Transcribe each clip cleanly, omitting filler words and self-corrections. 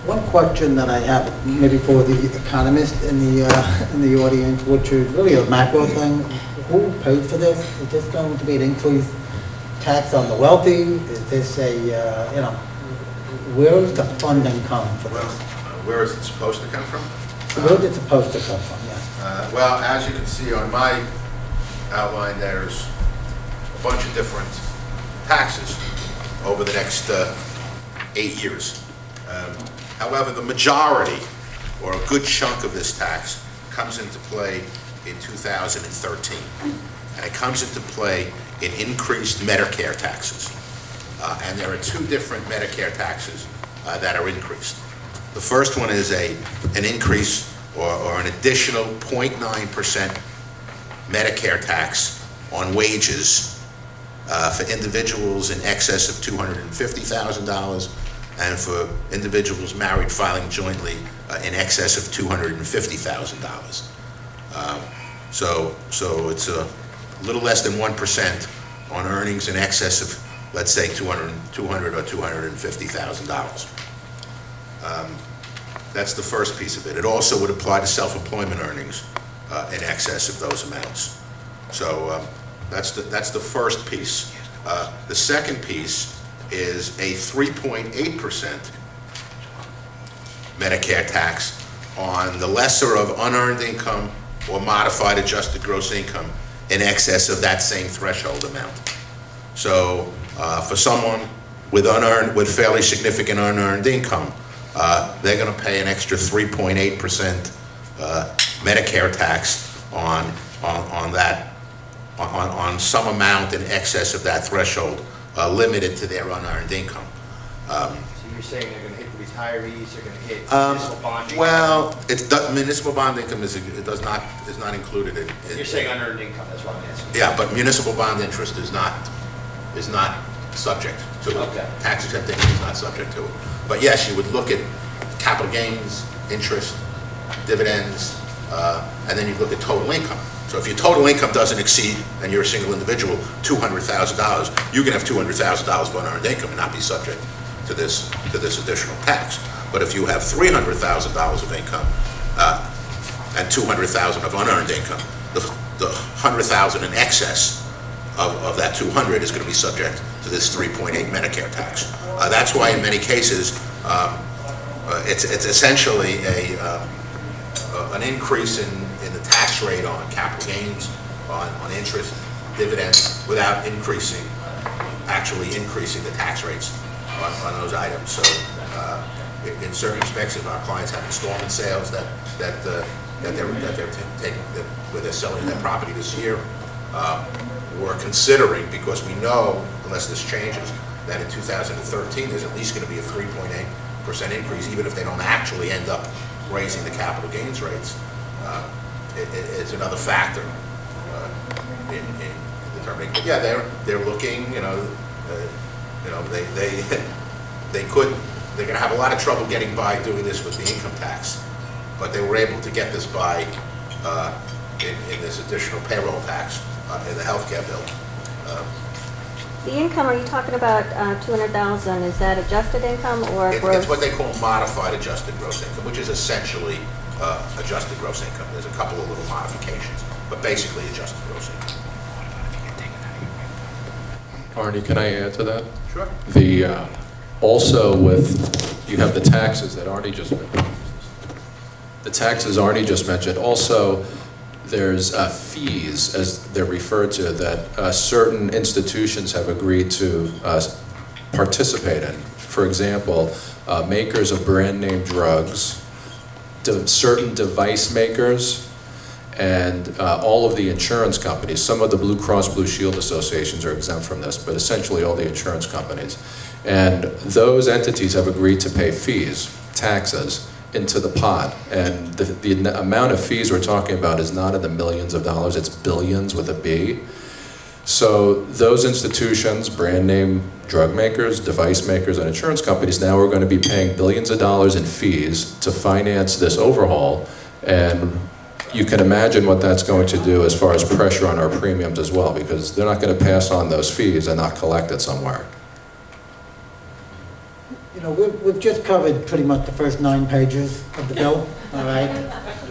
One question that I have, maybe for the economist in the audience, which is really a macro thing. Who paid for this? Is this going to be an increased tax on the wealthy? Is this a, where is the funding coming from? Well, where is it supposed to come from? Where is it supposed to come from, yes? Well, as you can see on my outline, there's a bunch of different taxes over the next 8 years. However, the majority, or a good chunk of this tax, comes into play in 2013. And it comes into play in increased Medicare taxes. And there are two different Medicare taxes that are increased. The first one is an increase or an additional 0.9% Medicare tax on wages for individuals in excess of $250,000 and for individuals married filing jointly in excess of $250,000. So it's a little less than 1% on earnings in excess of, let's say, $200,000 or $250,000. That's the first piece of it. It also would apply to self-employment earnings in excess of those amounts. So that's the first piece. The second piece is a 3.8% Medicare tax on the lesser of unearned income or modified adjusted gross income in excess of that same threshold amount. So for someone with fairly significant unearned income, they're going to pay an extra 3.8% Medicare tax on some amount in excess of that threshold, limited to their unearned income. So you're saying they're going to hit the retirees, they're going to hit municipal bond income? Well, municipal bond income is not included in. You're saying unearned income, that's what I'm asking. Yeah, but municipal bond interest is not subject to it. Okay. Tax exempt income is not subject to it. But yes, you would look at capital gains, interest, dividends, and then you look at total income. So if your total income doesn't exceed, and you're a single individual, $200,000, you can have $200,000 of unearned income and not be subject to this additional tax. But if you have $300,000 of income and $200,000 of unearned income, the $100,000 in excess of that 200 is going to be subject to this 3.8 Medicare tax. That's why in many cases it's essentially an increase in the tax rate on capital gains, on interest, dividends, without actually increasing the tax rates on those items. So in certain respects, if our clients have installment sales where they're selling their property this year, we're considering, because we know, unless this changes, that in 2013 there's at least going to be a 3.8% increase, even if they don't actually end up raising the capital gains rates. It's another factor in determining. But yeah, they're looking. They're going to have a lot of trouble getting by doing this with the income tax, but they were able to get this by in this additional payroll tax in the healthcare bill. The income, are you talking about $200,000? Is that adjusted income or gross? It's what they call modified adjusted gross income, which is essentially adjusted gross income. There's a couple of little modifications, but basically adjusted gross income. Arnie, can I add to that? Sure. Also you have the taxes that Arnie just mentioned. The taxes Arnie just mentioned. Also, there's fees, as they're referred to, that certain institutions have agreed to participate in. For example, makers of brand name drugs, certain device makers, and all of the insurance companies. Some of the Blue Cross Blue Shield associations are exempt from this, but essentially all the insurance companies. And those entities have agreed to pay fees, taxes, into the pot. And the amount of fees we're talking about is not in the millions of dollars, it's billions with a B. So those institutions, brand name drug makers, device makers, and insurance companies now are going to be paying billions of dollars in fees to finance this overhaul, and you can imagine what that's going to do as far as pressure on our premiums as well, because they're not going to pass on those fees and not collect it somewhere. You know, we've just covered pretty much the first 9 pages of the bill, all right?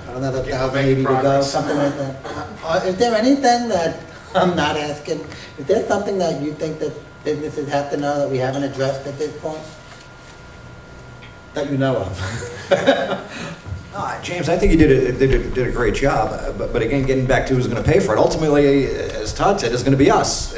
Another 1,080 to go, something like that. Is there anything that I'm not asking? Is there something that you think that businesses have to know that we haven't addressed at this point? That you know of? James, I think you did a great job, but again, getting back to who's going to pay for it, ultimately, as Todd said, it's going to be us.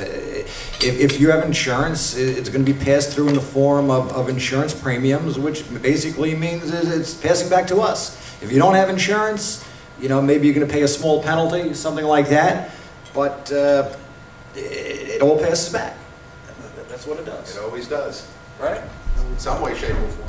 If you have insurance, it's going to be passed through in the form of insurance premiums, which basically means it's passing back to us. If you don't have insurance, you know, maybe you're going to pay a small penalty, something like that, but it all passes back. That's what it does. It always does. Right? In some way, shape, or form.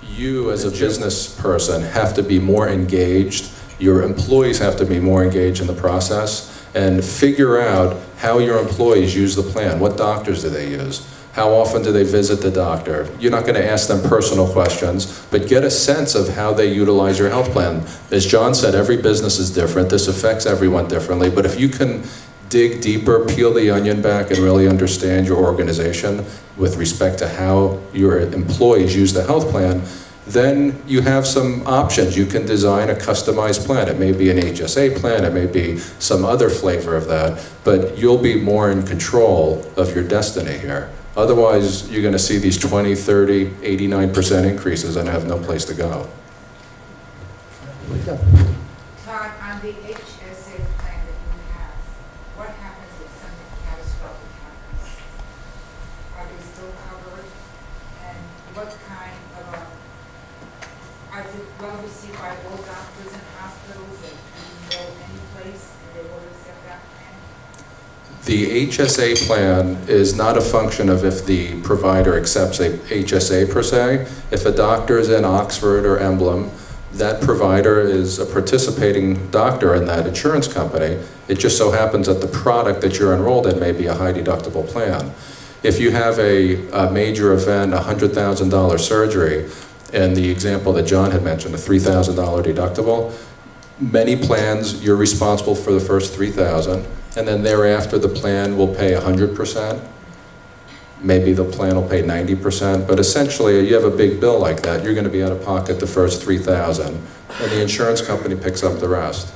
You as a business person have to be more engaged. Your employees have to be more engaged in the process and figure out how your employees use the plan. What doctors do they use? How often do they visit the doctor? You're not going to ask them personal questions, but get a sense of how they utilize your health plan. As John said, every business is different. This affects everyone differently, but if you can dig deeper, peel the onion back, and really understand your organization with respect to how your employees use the health plan, then you have some options. You can design a customized plan. It may be an HSA plan, it may be some other flavor of that, but you'll be more in control of your destiny here. Otherwise, you're going to see these 20, 30, 89% increases and have no place to go. Todd, on the HSA plan that you have, what happens if something catastrophic happens? Are they still covered? And what kind of is it well received by all doctors and hospitals, and you can go any place and they will accept that plan? The HSA plan is not a function of if the provider accepts a HSA per se. If a doctor is in Oxford or Emblem, that provider is a participating doctor in that insurance company. It just so happens that the product that you're enrolled in may be a high deductible plan. If you have a major event, a $100,000 surgery, and the example that John had mentioned, a $3,000 deductible, many plans you're responsible for the first $3,000, and then thereafter the plan will pay 100%. Maybe the plan will pay 90%, but essentially you have a big bill like that, you're going to be out of pocket the first $3,000, and the insurance company picks up the rest.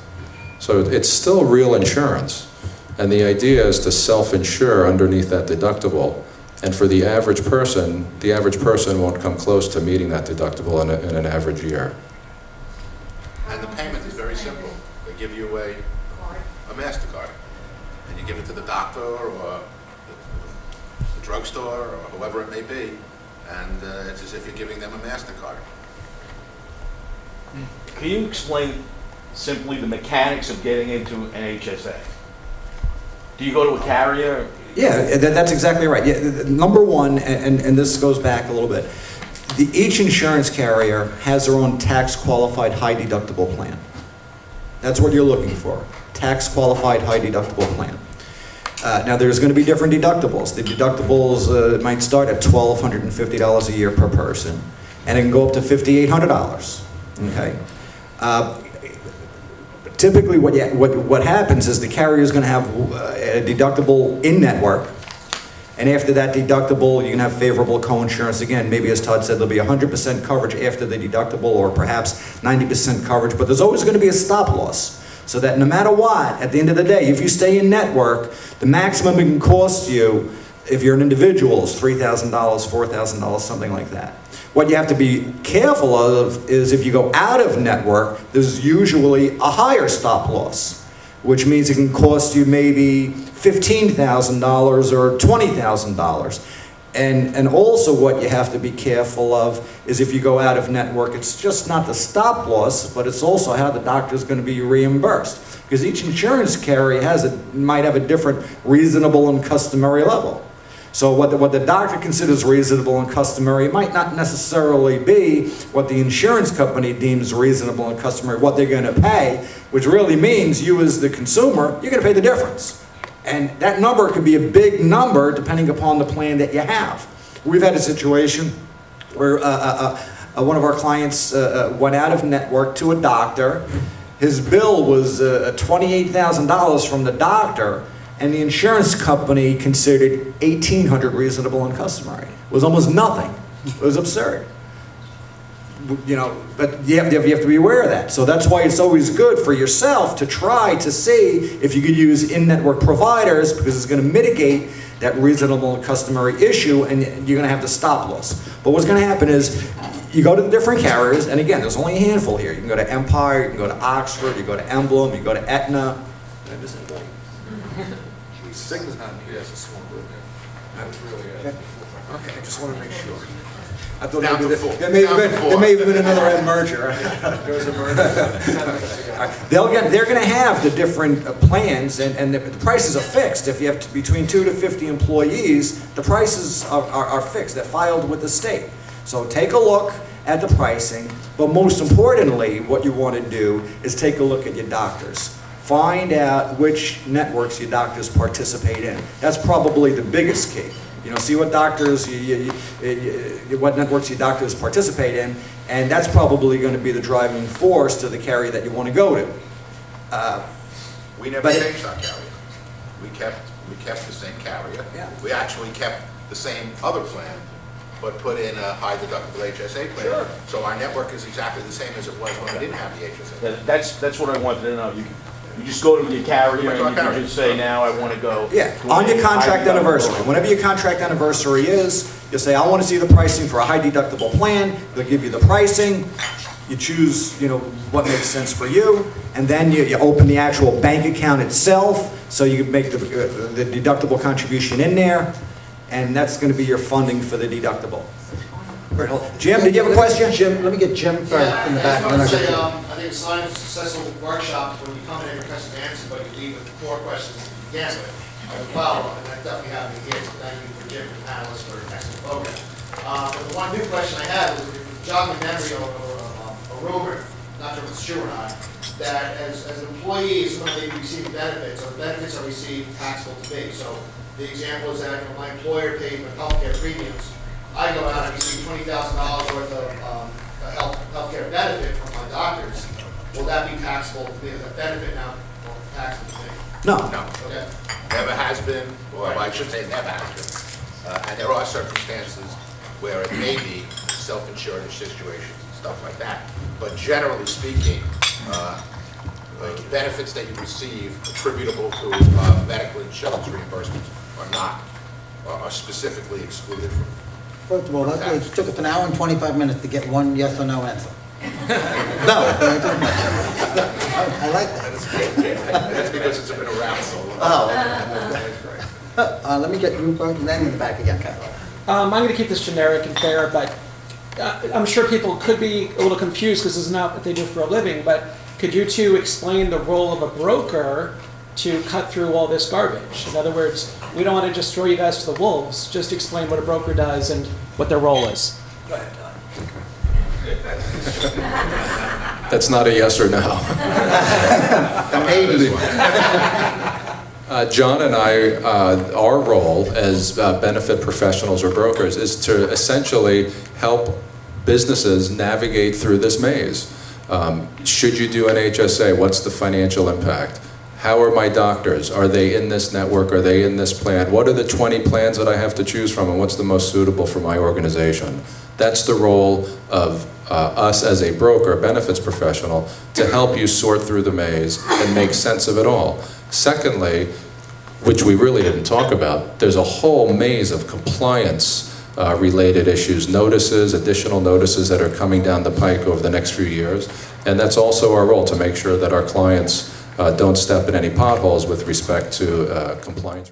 So it's still real insurance, and the idea is to self-insure underneath that deductible. And for the average person won't come close to meeting that deductible in an average year. And the payment is very simple. They give you a MasterCard, and you give it to the doctor or the drugstore or whoever it may be, and it's as if you're giving them a MasterCard. Can you explain simply the mechanics of getting into an HSA? Do you go to a carrier? Yeah, that's exactly right. Yeah, number one, and this goes back a little bit, each insurance carrier has their own tax-qualified high-deductible plan. That's what you're looking for, tax-qualified high-deductible plan. Now, there's going to be different deductibles. The deductibles might start at $1,250 a year per person, and it can go up to $5,800, okay? Typically, what happens is the carrier is going to have a deductible in-network, and after that deductible, you can have favorable co-insurance. Again, maybe as Todd said, there'll be 100% coverage after the deductible, or perhaps 90% coverage, but there's always going to be a stop loss. So that no matter what, at the end of the day, if you stay in network, the maximum it can cost you, if you're an individual, is $3,000, $4,000, something like that. What you have to be careful of is if you go out of network, there's usually a higher stop loss, which means it can cost you maybe $15,000 or $20,000. And also what you have to be careful of is if you go out of network, it's just not the stop loss, but it's also how the doctor is going to be reimbursed. Because each insurance carrier might have a different reasonable and customary level. So what the doctor considers reasonable and customary might not necessarily be what the insurance company deems reasonable and customary, what they're going to pay, which really means you as the consumer, you're going to pay the difference. And that number could be a big number depending upon the plan that you have. We've had a situation where one of our clients went out of network to a doctor. His bill was $28,000 from the doctor, and the insurance company considered $1,800 reasonable and customary. It was almost nothing. It was absurd. You know, but you have to be aware of that. So that's why it's always good for yourself to try to see if you could use in-network providers, because it's going to mitigate that reasonable and customary issue, and you're going to have the stop loss. But what's going to happen is you go to the different carriers, and again, there's only a handful here. You can go to Empire, you can go to Oxford, you go to Emblem, you go to Aetna. Did I miss anybody? Cigna's not here. It's a small group. Okay, I just want to make sure. I thought maybe there may have been another merger. They're going to have the different plans, and the prices are fixed. If you have between 2 to 50 employees, the prices are fixed. They're filed with the state. So take a look at the pricing, but most importantly, what you want to do is take a look at your doctors. Find out which networks your doctors participate in. That's probably the biggest key. You know, see what doctors, what networks your doctors participate in, and that's probably going to be the driving force to the carrier that you want to go to. We never changed our carrier. We kept the same carrier. Yeah. We actually kept the same other plan, but put in a high deductible HSA plan. Sure. So our network is exactly the same as it was when we didn't have the HSA. That's what I wanted to know. You just go to your carrier and you can just say, now I want to go. Yeah, on your contract anniversary. Whenever your contract anniversary is, you say, I want to see the pricing for a high deductible plan. They'll give you the pricing. You choose, you know, what makes sense for you, and then you open the actual bank account itself, so you can make the deductible contribution in there, and that's going to be your funding for the deductible. Jim, did you have a question? Jim, let me get Jim first in the back. I want to say, I think it's a sign of a successful workshop when you come in and request an answer, but you leave with 4 questions to begin with, as a follow-up, and that definitely happened here, so thank you for Jim and the panelists for an excellent program. But the one new question I have is, jog my memory or a rumor, not sure if it's true or not, that as employees, when they receive benefits, or benefits are received taxable to me. So the example is that my employer paid my health care premiums. I go out and receive $20,000 worth of healthcare benefit from my doctors. Will that be taxable to me? Is that benefit now taxable to me? No. No. Okay. Never has been, or I should say never has been. And there are circumstances where it may be self-insured situations and stuff like that. But generally speaking, benefits that you receive attributable to medical insurance reimbursements are specifically excluded from. First of all, it took us an hour and 25 minutes to get one yes or no answer. No. I like that. That's because it's been around so long. Oh. Let me get you first, and then in the back again, Carol. I'm going to keep this generic and fair, but I'm sure people could be a little confused because this is not what they do for a living, but could you two explain the role of a broker to cut through all this garbage? In other words, we don't want to just throw you guys to the wolves. Just explain what a broker does and what their role is. Go ahead, Don. That's not a yes or no. John and I, our role as benefit professionals or brokers is to essentially help businesses navigate through this maze. Should you do an HSA? What's the financial impact? How are my doctors? Are they in this network? Are they in this plan? What are the 20 plans that I have to choose from, and what's the most suitable for my organization? That's the role of us as a broker, benefits professional, to help you sort through the maze and make sense of it all. Secondly, which we really didn't talk about, there's a whole maze of compliance related issues, notices, additional notices that are coming down the pike over the next few years. And that's also our role, to make sure that our clients don't step in any potholes with respect to compliance.